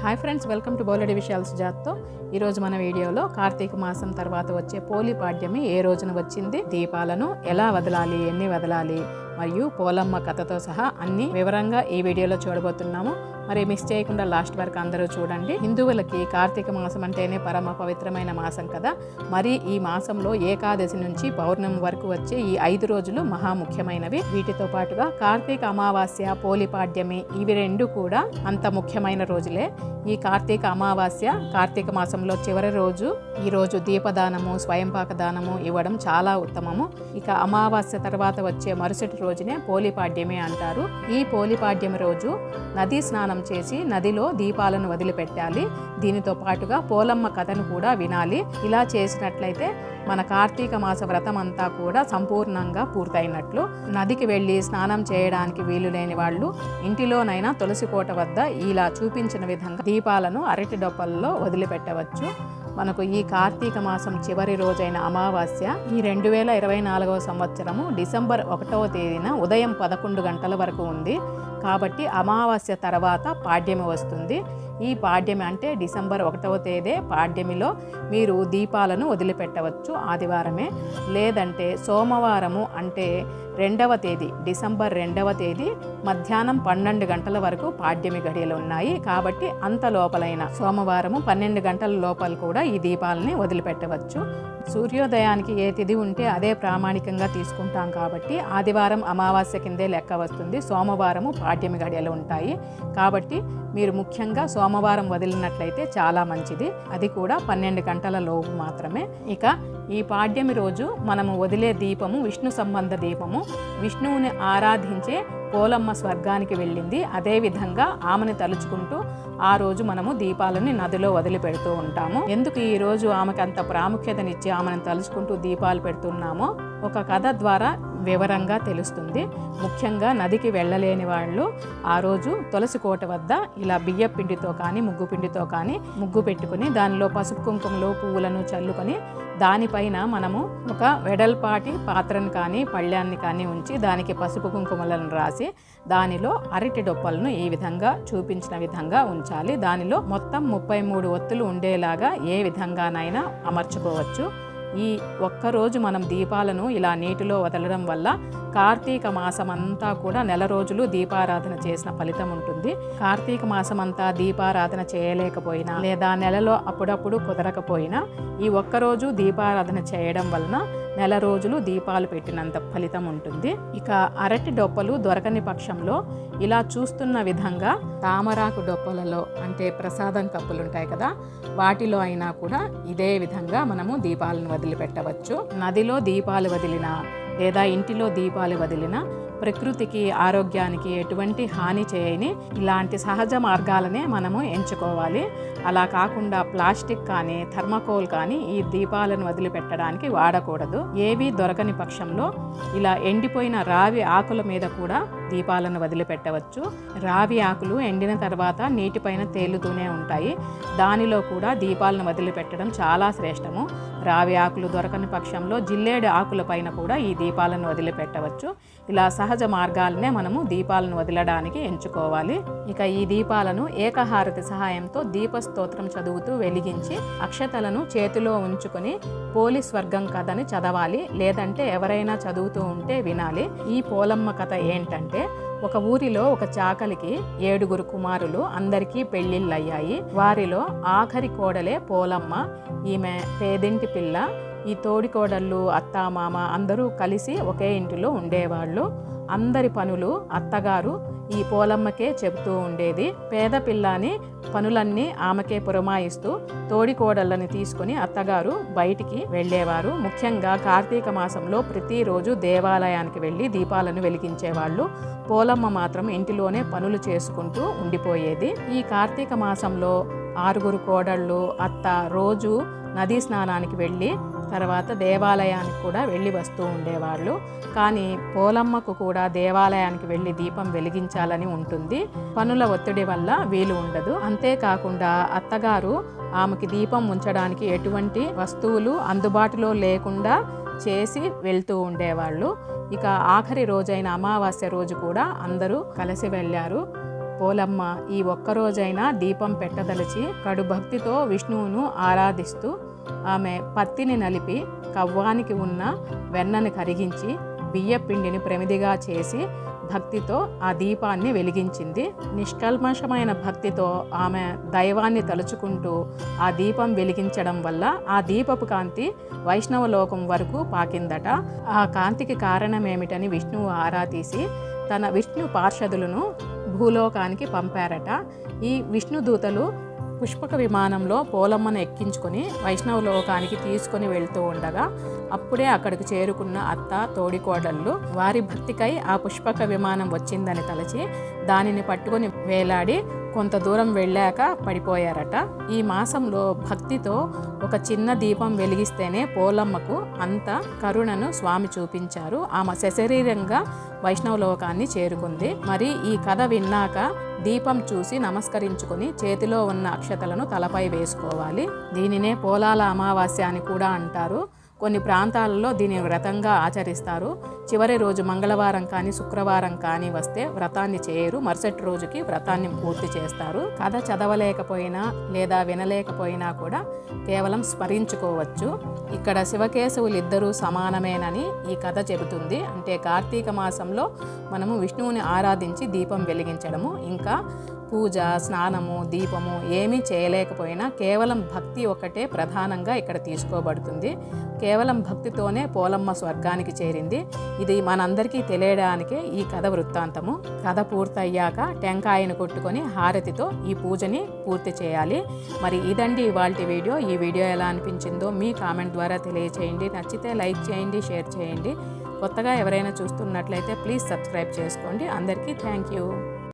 Hi friends, welcome to బోలెడి విషయాల సుజాత్తో. ఈరోజు మన వీడియోలో కార్తీక మాసం తర్వాత వచ్చే పోలి పాడ్యమి ఏ రోజున వచ్చింది, దీపాలను ఎలా వదలాలి, ఎన్ని వదలాలి, మరియు పోలమ్మ కథతో సహా అన్ని వివరంగా ఈ వీడియోలో చూడబోతున్నాము. మరి మిస్ చేయకుండా లాస్ట్ వరకు అందరూ చూడండి. హిందువులకి కార్తీక మాసం అంటేనే పరమ పవిత్రమైన మాసం కదా. మరి ఈ మాసంలో ఏకాదశి నుంచి పౌర్ణమి వరకు వచ్చే ఈ 5 రోజులు మహా ముఖ్యమైనవి. వీటితో పాటుగా కార్తీక అమావాస్య, పోలిపాడ్యమి ఇవి రెండు కూడా అంత ముఖ్యమైన రోజులే. ఈ కార్తీక అమావాస్య కార్తీక మాసంలో చివరి రోజు. ఈ రోజు దీపదానము, స్వయంపాక దానము ఇవ్వడం చాలా ఉత్తమము. ఇక అమావాస్య తర్వాత వచ్చే మరుసటి రోజునే పోలిపాడ్యమి అంటారు. ఈ పోలిపాడ్యమి రోజు నదీ స్నానం చేసి నదిలో దీపాలను వదిలిపెట్టాలి. దీనితో పాటుగా పోలమ్మ కథను కూడా వినాలి. ఇలా చేసినట్లయితే మన కార్తీక మాస వ్రతం అంతా కూడా సంపూర్ణంగా పూర్తయినట్లు. నదికి వెళ్ళి స్నానం చేయడానికి వీలు లేని వాళ్ళు ఇంటిలోనైనా తులసి కోట వద్ద ఇలా చూపించిన విధంగా దీపాలను అరటి డొప్పల్లో వదిలిపెట్టవచ్చు. మనకు ఈ కార్తీక మాసం చివరి రోజైన అమావాస్య ఈ 2024వ సంవత్సరము డిసెంబర్ 1వ తేదీన ఉదయం 11 గంటల వరకు ఉంది. కాబట్టి అమావాస్య తర్వాత పాడ్యమి వస్తుంది. ఈ పాడ్యమి అంటే డిసెంబర్ 1వ తేదీ పాడ్యమిలో మీరు దీపాలను వదిలిపెట్టవచ్చు, ఆదివారమే. లేదంటే సోమవారము అంటే 2వ తేదీ, డిసెంబర్ 2వ తేదీ మధ్యాహ్నం 12 గంటల వరకు పాడ్యమి గడియలు ఉన్నాయి. కాబట్టి అంత లోపలైన సోమవారము 12 గంటల లోపల కూడా ఈ దీపాలని వదిలిపెట్టవచ్చు. సూర్యోదయానికి ఏ తిథి ఉంటే అదే ప్రామాణికంగా తీసుకుంటాం కాబట్టి ఆదివారం అమావాస్య కిందే లెక్క వస్తుంది. సోమవారము పాడ్యమి గడియలు ఉంటాయి. కాబట్టి మీరు ముఖ్యంగా సోమవారం వదిలినట్లయితే చాలా మంచిది. అది కూడా 12 గంటల లోపు మాత్రమే. ఇక ఈ పాడ్యమి రోజు మనము వదిలే దీపము విష్ణు సంబంధ దీపము. విష్ణువుని ఆరాధించే పోలమ్మ స్వర్గానికి వెళ్ళింది. అదేవిధంగా ఆమెను తలుచుకుంటూ ఆ రోజు మనము దీపాలని నదిలో వదిలిపెడుతూ ఉంటాము. ఎందుకు ఈ రోజు ఆమెకు అంత ప్రాముఖ్యతనిచ్చి ఆమెను తలుచుకుంటూ దీపాలు పెడుతున్నామో ఒక కథ ద్వారా వివరంగా తెలుస్తుంది. ముఖ్యంగా నదికి వెళ్ళలేని వాళ్ళు ఆ రోజు తులసి కోట వద్ద ఇలా బియ్య పిండితో కానీ ముగ్గు పిండితో కానీ ముగ్గు పెట్టుకుని దానిలో పసుపు కుంకుమలు పువ్వులను చల్లుకొని దానిపైన మనము ఒక వెడల్పాటి పాత్రను కానీ పళ్ళాన్ని కానీ ఉంచి దానికి పసుపు కుంకుమలను రాసి దానిలో అరటి డొప్పలను ఈ విధంగా చూపించిన విధంగా ఉంచాలి. దానిలో మొత్తం 33 ఒత్తులు ఉండేలాగా ఏ విధంగానైనా అమర్చుకోవచ్చు. ఈ ఒక్కరోజు మనం దీపాలను ఇలా నీటిలో వదలడం వల్ల కార్తీక మాసం అంతా కూడా నెల రోజులు దీపారాధన చేసిన ఫలితం ఉంటుంది. కార్తీక మాసం అంతా దీపారాధన చేయలేకపోయినా లేదా నెలలో అప్పుడప్పుడు కుదరకపోయినా ఈ ఒక్కరోజు దీపారాధన చేయడం వలన నెల రోజులు దీపాలు పెట్టినంత ఫలితం ఉంటుంది. ఇక అరటి డొప్పలు దొరకని పక్షంలో ఇలా చూస్తున్న విధంగా తామరాకు డొప్పలలో అంటే ప్రసాదం కప్పులు ఉంటాయి కదా, వాటిలో అయినా కూడా ఇదే విధంగా మనము దీపాలను వదిలిపెట్టవచ్చు. నదిలో దీపాలు వదిలినా లేదా ఇంటిలో దీపాలు వదిలినా ప్రకృతికి ఆరోగ్యానికి ఎటువంటి హాని చేయని ఇలాంటి సహజ మార్గాలనే మనము ఎంచుకోవాలి. అలా కాకుండా ప్లాస్టిక్ కానీ థర్మాకోల్ కానీ ఈ దీపాలను వదిలిపెట్టడానికి వాడకూడదు. ఏవి దొరకని పక్షంలో ఇలా ఎండిపోయిన రావి ఆకుల మీద కూడా దీపాలను వదిలిపెట్టవచ్చు. రావి ఆకులు ఎండిన తర్వాత నీటిపైన తేలుతూనే ఉంటాయి. దానిలో కూడా దీపాలను వదిలిపెట్టడం చాలా శ్రేష్టము. రావి ఆకులు దొరకని పక్షంలో జిల్లేడు ఆకుల పైన కూడా ఈ దీపాలను వదిలిపెట్టవచ్చు. ఇలా సహజ మార్గాలనే మనము దీపాలను వదలడానికి ఎంచుకోవాలి. ఇక ఈ దీపాలను ఏకహారతి సహాయంతో దీపస్తోత్రం చదువుతూ వెలిగించి అక్షతలను చేతిలో ఉంచుకొని పోలి స్వర్గం కథని చదవాలి. లేదంటే ఎవరైనా చదువుతూ ఉంటే వినాలి. ఈ పోలమ్మ కథ ఏంటంటే, ఒక ఊరిలో ఒక చాకలికి 7 కుమారులు, అందరికీ పెళ్ళిళ్ళు అయ్యాయి. వారిలో ఆఖరి కోడలే పోలమ్మ. ఈమె పేదింటి పిల్ల. ఈ తోడికోడళ్ళు, అత్త, మామ అందరూ కలిసి ఒకే ఇంటిలో ఉండేవాళ్ళు. అందరి పనులు అత్తగారు ఈ పోలమ్మకే చెబుతూ ఉండేది. పేద పిల్లని పనులన్నీ ఆమెకే పురమాయిస్తూ తోడికోడళ్ళని తీసుకుని అత్తగారు బయటికి వెళ్ళేవారు. ముఖ్యంగా కార్తీక మాసంలో ప్రతిరోజు దేవాలయానికి వెళ్ళి దీపాలను వెలిగించేవాళ్ళు. పోలమ్మ మాత్రం ఇంటిలోనే పనులు చేసుకుంటూ ఉండిపోయేది. ఈ కార్తీక మాసంలో 6 కోడళ్ళు, అత్త రోజు నదీ స్నానానికి వెళ్ళి తర్వాత దేవాలయానికి కూడా వెళ్ళి వస్తూ ఉండేవాళ్ళు. కానీ పోలమ్మకు కూడా దేవాలయానికి వెళ్ళి దీపం వెలిగించాలని ఉంటుంది. పనుల ఒత్తిడి వల్ల వీలు ఉండదు. అంతేకాకుండా అత్తగారు ఆమెకి దీపం ఉంచడానికి ఎటువంటి వస్తువులు అందుబాటులో లేకుండా చేసి వెళ్తూ ఉండేవాళ్ళు. ఇక ఆఖరి రోజైన అమావాస్య రోజు కూడా అందరూ కలిసి వెళ్ళారు. పోలమ్మ ఈ ఒక్కరోజైనా దీపం పెట్టదలిచి కడు భక్తితో విష్ణువును ఆరాధిస్తూ ఆమె పత్తిని నలిపి కవ్వానికి ఉన్న వెన్నని కరిగించి బియ్యపిండిని ప్రమిదిగా చేసి భక్తితో ఆ దీపాన్ని వెలిగించింది. నిష్కల్మషమైన భక్తితో ఆమె దైవాన్ని తలుచుకుంటూ ఆ దీపం వెలిగించడం వల్ల ఆ దీపపు కాంతి వైష్ణవ లోకం వరకు పాకిందట. ఆ కాంతికి కారణమేమిటని విష్ణువు ఆరా తీసి తన విష్ణు పార్షదులను భూలోకానికి పంపారట. ఈ విష్ణుదూతలు పుష్పక విమానంలో పోలమ్మను ఎక్కించుకొని వైష్ణవ లోకానికి తీసుకొని వెళ్తూ ఉండగా అప్పుడే అక్కడికి చేరుకున్న అత్త తోడికోడళ్ళు వారి భక్తికై ఆ పుష్పక విమానం వచ్చిందని తలచి దానిని పట్టుకొని వేలాడి కొంత దూరం వెళ్ళాక పడిపోయారట. ఈ మాసంలో భక్తితో ఒక చిన్న దీపం వెలిగిస్తేనే పోలమ్మకు అంత కరుణను స్వామి చూపించారు. ఆమె సశరీరంగా వైష్ణవ లోకాన్ని చేరుకుంది. మరి ఈ కథ విన్నాక దీపం చూసి నమస్కరించుకొని చేతిలో ఉన్న అక్షతలను తలపై వేసుకోవాలి. దీనినే పోలాల అమావాస్య అని కూడా అంటారు. కొన్ని ప్రాంతాలలో దీని వ్రతంగా ఆచరిస్తారు. చివరి రోజు మంగళవారం కానీ శుక్రవారం కానీ వస్తే వ్రతాన్ని చేయరు. మరుసటి రోజుకి వ్రతాన్ని పూర్తి చేస్తారు. కథ చదవలేకపోయినా లేదా వినలేకపోయినా కూడా కేవలం స్మరించుకోవచ్చు. ఇక్కడ శివకేశవులిద్దరూ సమానమేనని ఈ కథ చెబుతుంది. అంటే కార్తీక మాసంలో మనము విష్ణువుని ఆరాధించి దీపం వెలిగించడము, ఇంకా పూజ, స్నానము, దీపము ఏమీ చేయలేకపోయినా కేవలం భక్తి ఒకటే ప్రధానంగా ఇక్కడ తీసుకోబడుతుంది. కేవలం భక్తితోనే పోలమ్మ స్వర్గానికి చేరింది. ఇది మనందరికీ తెలియడానికే ఈ కథ వృత్తాంతము. కథ పూర్తయ్యాక టెంకాయను కొట్టుకొని హారతితో ఈ పూజని పూర్తి చేయాలి. మరి ఇదండి ఇవాల్టి వీడియో. ఈ వీడియో ఎలా అనిపించిందో మీ కామెంట్ ద్వారా తెలియచేయండి. నచ్చితే లైక్ చేయండి, షేర్ చేయండి. కొత్తగా ఎవరైనా చూస్తున్నట్లయితే ప్లీజ్ సబ్స్క్రైబ్ చేసుకోండి. అందరికీ థ్యాంక్ యూ.